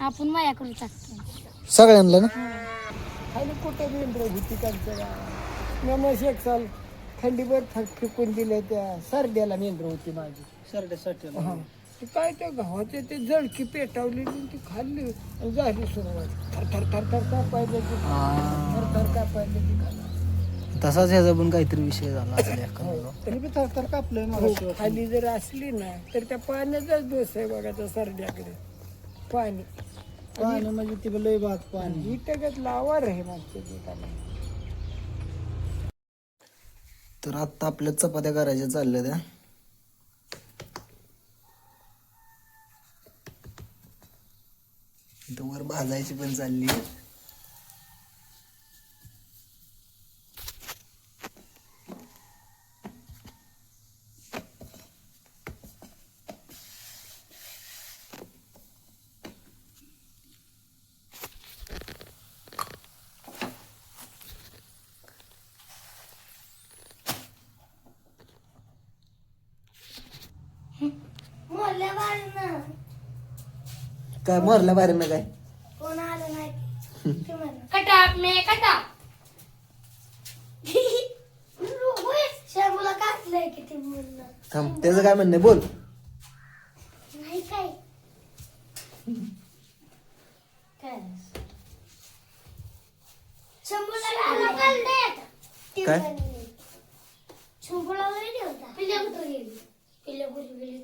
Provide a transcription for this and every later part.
आपण माया करू टाकतो सगळ्यांना ना. खाली कुठं मेंढर होती त्यांच्या मग एक साल थंडीभर फेकून दिल्या त्या सरड्याला मेंढर होती माझी. सरड्यासाठी हा ते काय त्या गव्हाचे ते जळकी पेटावलेली ती खाल्ली आणि झाली सुरुवात थर थर थर थर कापायला थर थर कापायला ती खाल्ली. तसाच ह्याचा पण काहीतरी विषय झाला असेल एखादा. तरी बी थर थर कापलंय मग खाली जर असली ना तर त्या पाण्याचाच दोष आहे बघा त्या सरड्याकडे. पाणी पाणी म्हणजे ती लय भात पाणी. ही टगत लावर आहे मागच्या पिकाला. तर आता आपल्या चपात्या करायच्या चालल्या त्या. इथं वर भाजायची पण चालली. काय मरल्या बाहेर ना काय कोण आलं नाही कटाप मे कटाप शंभूला काटलंय किती बोलणं थांब त्याचं काय म्हणणं बोल. नाही काय शंभूला काय शंभूला वेळ होता पिल्ल्या कुठं गेली पिल्ल्या कुठं गेली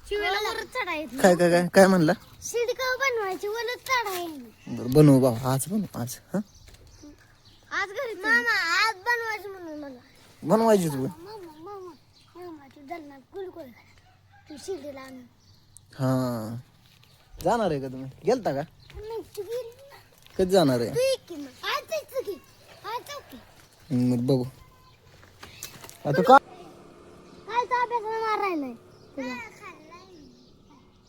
शिवेला वरच चढायचं काय काय काय काय म्हणला. शिडका बनवायची वरच चढायची बरं बनवू बाबा आज बनवू आज. हा आज घरी मामा आज बनवायचं म्हणून मला बनवायची तू. मामा मामा मामा तू जन्नात गुलगुल तू शिडीला आणून हा जाणार आहे का तुम्ही गेलता का नाही तू गेली ना कधी जाणार आहे. तू एक की मग आज जायचं की आज जाऊ की मग बघू आता का कालचा अभ्यास मारायलाय तुला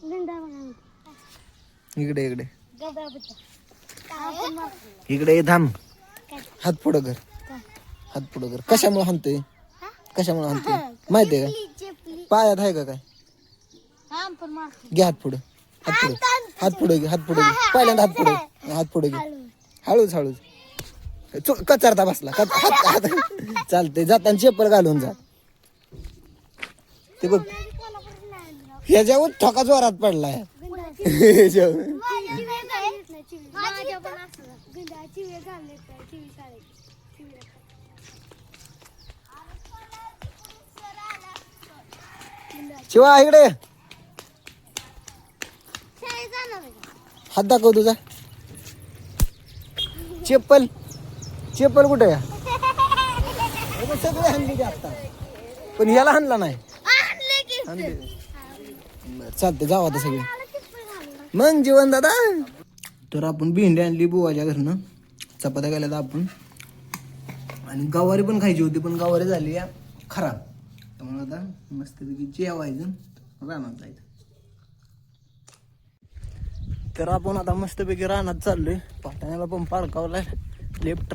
गंडा बघा इकडे इकडे गंडा बघा इकडे ये थांब. हात पुढं कर हात पुढं कर. कशामुळे हाणतोय कशामुळे हाणतोय माहितीये का पायात आहे का काय. घे हात पुढं हात पुढं हात पुढे घे हात पुढे घे पहिल्यांदा हात पुढे घे हळूच हळूच कचरता बसला चालतंय जाताना चप्पल घालून जा. ते बघ ह्याच्यावर ठोका जोरात पडलाय. शिवा इकडे हात दाखव तुझा. चप्पल चप्पल कुठे सगळे हाणली आता पण ह्याला हाणला नाही. चालते जाऊ आता सगळे मग जेवण दादा. तर आपण भेंडी आणली बुवाच्या घरनं चपात्या केल्या आपण आणि गवारी पण खायची होती पण गवारी झाली या खराब. त्यामुळे आता मस्तपैकी जेवायचं रानात जायचं. तर आपण आता मस्तपैकी रानात चाललोय. पाटाण्याला पण पाडकावलाय लेफ्ट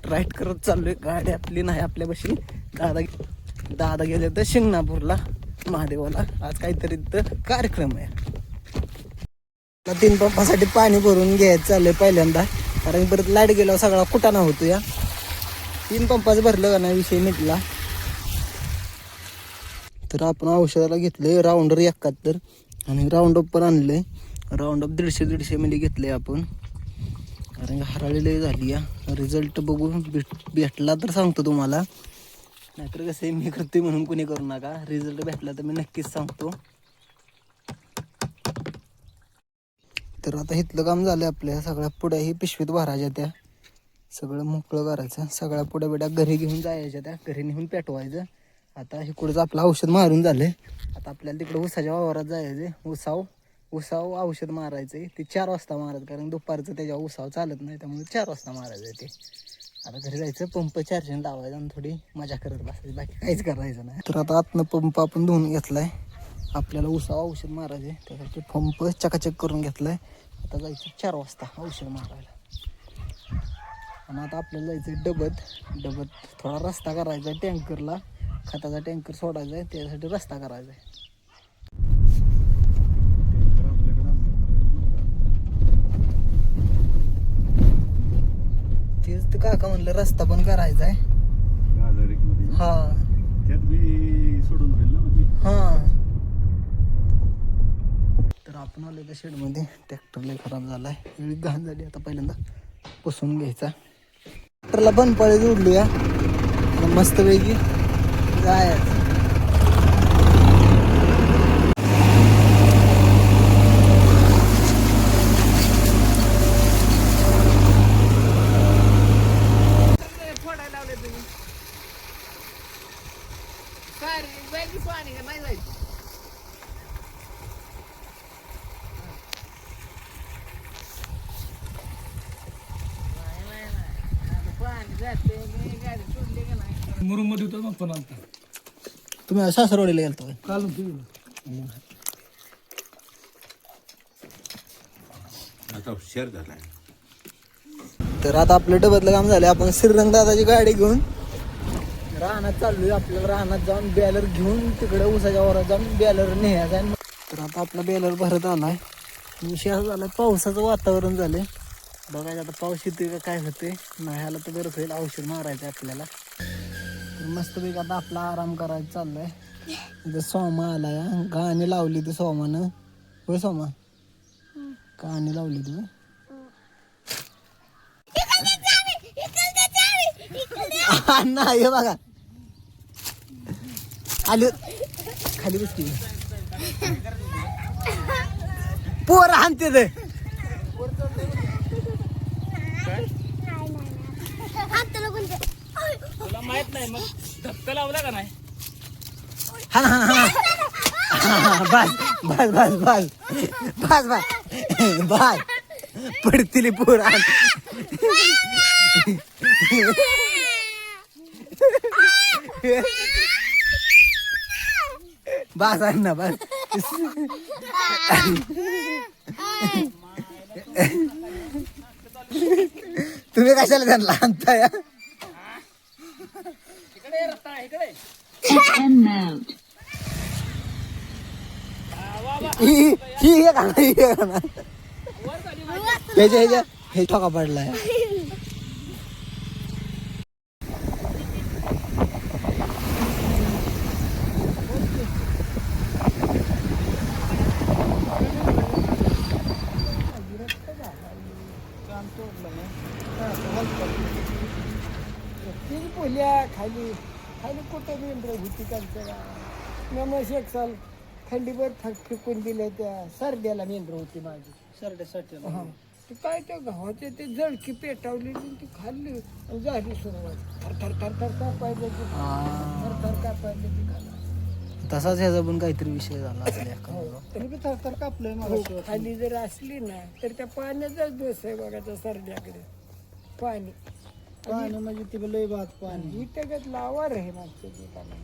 राईट करत चाललोय. गाडी आपली नाही आपल्यापाशी. दादा गेले तर शिंगणापूरला महादेवाला आज काहीतरी तिथं कार्यक्रम आहे. 3 पंपासाठी पाणी भरून घ्यायचं चाललंय पहिल्यांदा कारण परत लाईट गेल्यावर सगळा कुटाणा होतो या. 3 पंपाचं भरलं का नाही विषय मिटला. तर आपण औषधाला घेतलंय राऊंडर 71 आणि राऊंडअप पण आणलंय. राऊंडअप 150 मध्ये घेतलंय आपण कारण हराळी झाली या. रिझल्ट बघू भेटला तर सांगतो तुम्हाला नाहीतर कसं मी करतोय म्हणून कोणी करू नका. रिझल्ट भेटला तर मी नक्कीच सांगतो. तर आता इथलं काम झालं आपल्या सगळ्या पुड्या ही पिशवीत भरायच्या त्या सगळं मोकळं करायचं. सगळ्या पुड्या बिड्या घरी घेऊन जायच्या त्या घरी नेऊन पेटवायचं. आता इकडचं आपलं औषध मारून झालंय. आता आपल्याला तिकडे उसाच्या वावरात जायचं. उसाव औषध मारायचं ते 4 वाजता मारायचं कारण दुपारचं त्याच्या उसाव चालत नाही त्यामुळे 4 वाजता मारायचं ते. आता घरी जायचं पंप चार्जिंग लावायचं आणि थोडी मजा करत बसायची बाकी काहीच करायचं नाही. तर आता आतनं पंप आपण धुवून घेतलाय. आपल्याला उसाव औषध मारायचे त्यासाठी पंप चकाचक करून घेतलाय. आता जायचं 4 वाजता औषध मारायला. आणि आता आपल्याला जायचं डबत थोडा रस्ता करायचा टँकरला. खताचा टँकर सोडायचा आहे त्यासाठी रस्ता करायचा आहे. काका म्हणलं रस्ता पण करायचा आहे. हा हा. तर आपण आलो त्या शेडमध्ये. ट्रॅक्टर लय खराब झालाय, एवढी घाण झाली. आता पहिल्यांदा पुसून घ्यायचा. ट्रॅक्टरला पण पळे जोडलूया मस्त पैकी जायचं. मुरुम मध्ये होता मग पण आलता तुम्ही सासरवाडीला गेलतो काय? काल आता हुशार झालाय. तर आता आपलं डब्यातलं काम झालं. आपण श्रीरंग दादाची गाडी घेऊन रानात चाललोय. आपल्याला रानात जाऊन बॅलर घेऊन तिकडे उसाच्या वरात जाऊन बॅलर न्यायचा आहे. तर आता आपला बॅलर भरत आलाय. विषय असा झालाय, पावसाचं वातावरण झालंय. बघायचं आता पाऊस येतोय का काय होते. नाही आला तर बरं होईल, औषध मारायचं आपल्याला. तर मस्तपैकी आता आपला आराम करायचा चाललाय. इथं सोमा आलाय, गाणी लावली ती सोमानं. होय सोमा, गाणी लावली ती. नाही बघा आले खाली बसती पोर आणते ते. तुला माहित नाही मग धक्का लावला का नाही. हा हा हा बस बस बस बस बस बस बस पडतील पोर आण. बस आण ना बस. तुम्ही कशाला त्यांना आणताय. ही एक आणा, ही एक आणा. ह्याच्या हे ठोका पडलाय. पोल्या खाली खाली कुठं मेंढर होती त्यांच्या नमस एक साल थंडीभर फेकून दिले. त्या सरड्याला मेंढर होती माझी सरड्यासाठी. हा ते काय त्या गव्हाचे ते जळकी पेटावली ती खाल्ली आणि झाली सुरुवात. थर थर थर थर कापायला थर थर कापायला ती खाल्ली. तसाच ह्याचा पण काहीतरी विषय झाला असेल. तरी बी थर थर कापलंय मला. खाली जर असली ना तर त्या पाण्याचाच दोष आहे बघा त्या सरड्याकडे. पाणी पाणी म्हणजे ती लय बात पाणी इतकं लावार आहे मागच्या दुकानात.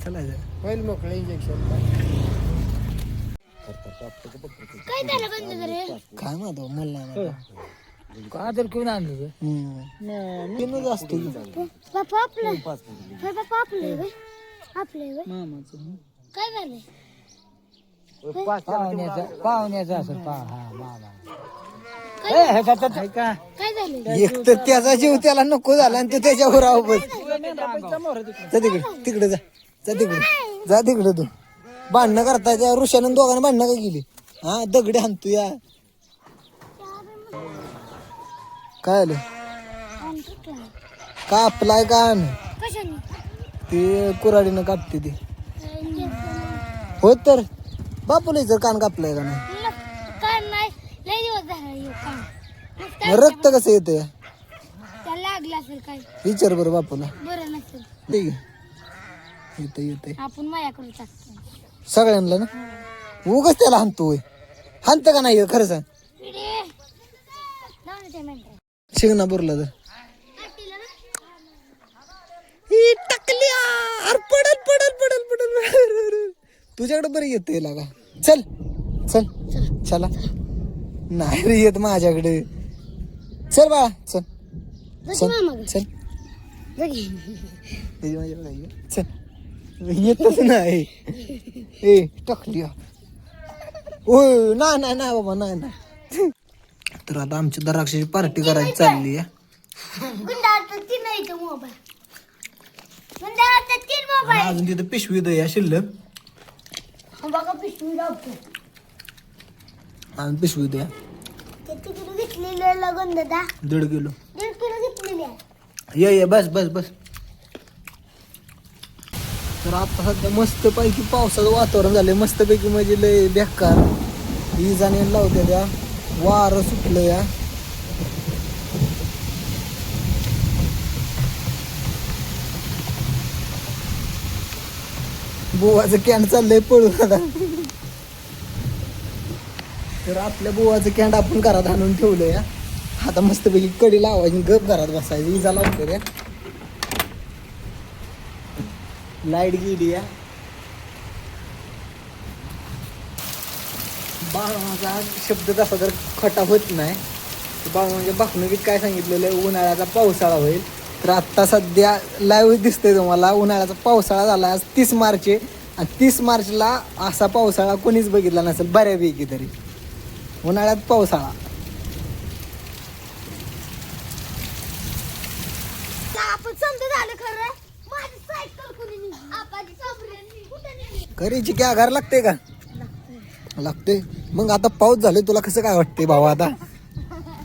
चला होईल मोकळं इंजेक्शन. काय झालं बंद रे? काय माहिती मला नाही. का तर घेऊन आणलं तीनच असतो पापा आपलं पापा आपलं व्हय? आपलं व्हय? मामाचं. काय झालं? पाहुण्याचा असं हा मामा काय झालं? एक तर त्याचा जीव त्याला नको झाला आणि तो त्याच्यावर आवत. जा तिकडे तिकडे जा जा तिकडे जा तिकडे तू. भांडणं करता त्या ऋषानं दोघांना भांडणं का केली. हा दगडे हाणतो या. काय आलं का आपलाय का आण कशाने? ते कुऱ्हाडीनं कापते ती. हो तर बापूला जर कान कापलाय का नाही. काय नाही, लय दिवस झाला ह्यो काम. मग रक्त कसं येतं. त्याला लागलं असेल काय, विचार बरं बापूला. बरं नसेल. ठीक आहे येतं येतं आपण माझ्याकडे टाकतो. सगळ्यांना ना. उगाच त्याला हाणतोय. हाणतं का नाही खरं सांग. शिंगणा बुरला तर टाकल्या. अरे पडल पडल पडल पडल. तुझ्याकडे बरं येते लागा. चल चल चला. नाही रे येत माझ्याकडे. चल बाळा चल चल चल. चल येतच नाही. ए टाकल्या. ओ नाही नाही नाही बाबा नाही नाही. तर आता आमच्या द्राक्षाची पार्टी करायची चालली आहे. गुंडाळचा 3 आहे इथं मोबाईल. गुंडाळचा 3 मोबाईल. आणि अजून तिथं पिशवी दही शिल्लक. बघा पिशवी लावतो. आणि पिशवी द्या किती किलो घेतलेलं गुंडा? 1.5 किलो. 1.5 किलो घेतलेली आहे. ये बस बस बस. तर आता सध्या मस्त पैकी पावसाचं वातावरण झालंय, मस्त पैकी म्हणजे लय बेकार इजाने लावते त्या, वारं सुटलं या. बुवाचं कॅन चाललंय पळून आता. तर आपल्या बुवाचं कॅन्ड आपण घरात आणून ठेवलं या. आता मस्तपैकी कडी लावायची, गप घरात बसायची. इजा लावतो या. लाईट गेली या. बाळमाचा शब्द तसा जर खटा होत नाही. बाळमाच्या बाकणुकीत काय सांगितलेलं आहे, उन्हाळ्याचा पावसाळा होईल. तर आत्ता सध्या लाईव्ह दिसतंय तुम्हाला, उन्हाळ्याचा पावसाळा झाला. आज 30 मार्च आहे आणि 30 मार्चला असा पावसाळा कोणीच बघितला नसेल बऱ्यापैकी तरी. उन्हाळ्यात पावसाळा. आपण समजा झालं खरं. माझी सायकल कोणी नेली? आपाची साबऱ्यांनी. कुठे नेली? घरीची काय आगार लागते का? लागते. मग आता पाऊस झाले, तुला कसं काय वाटतंय भावा? आता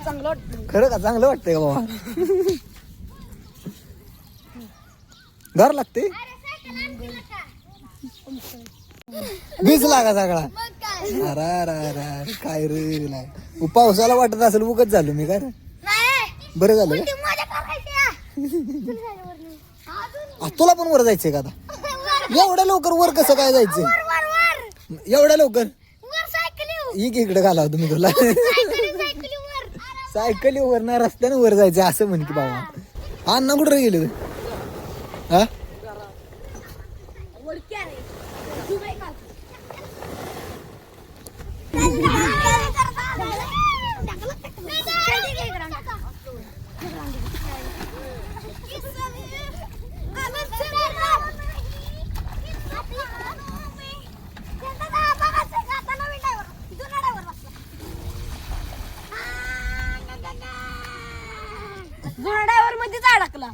चांगलं वाटतं. खरं का चांगलं वाटतंय का भावा? घर लागते. वीज लागा सगळा. मग काय? अरे अरे अरे काय रे नाही. पावसाला वाटत असेल उगत झालो मी. काय रे? नाही. बरं झालं का? ती मजा करायची आहे. अजून तुला पण वर जायचंय का आता? एवढ्या लवकर वर कसं काय जायचंय? वर वर वर एवढ्या लवकर? वर सायकल येऊ. एक इकडे घाला तुम्ही तुला. सायकली वर. सायकलीवर ना रस्त्याने वर जायचं असं म्हण की बाबा. अण्णा कुठं गेले? हा ड्रायव्हर मध्येच अडकला.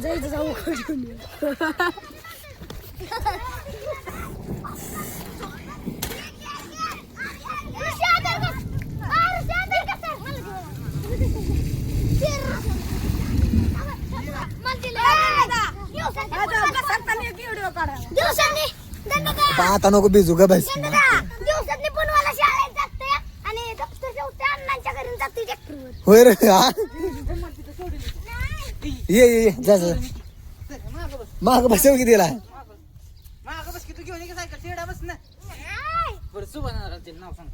जायचं जाऊ आता नको भिजू का बस. दिवसातनी पुनवाला शाळेत जाते आणि दप्तर शेवटी अण्णांच्या घरी जाते ट्रॅक्टरवर. होय रे. हा ये ये जा जा. माग बसव की तिला. माग बस की तू घेऊन ये सायकल चिडा बस ना. बरं सुभाष नाव सांग.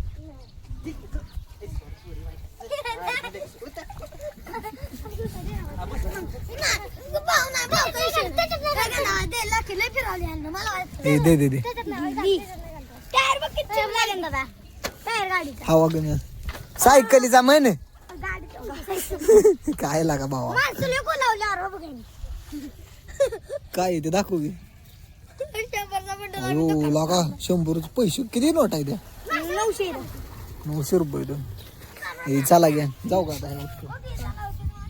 दे दे दे. टायर बघ किती छान लागेल दादा. टायर गाडीचा. हवा कमी. सायकलीचा म्हण. गाडीचा. काय लागा भावा? माणसं लोक लावल्यावर बघायला. काय ते दाखव की. 100चा बंडल. अयो लागा 100 पैसे किती नोट आहे त्या? 900. 900 रुपये. चला घ्या जाऊ का आता.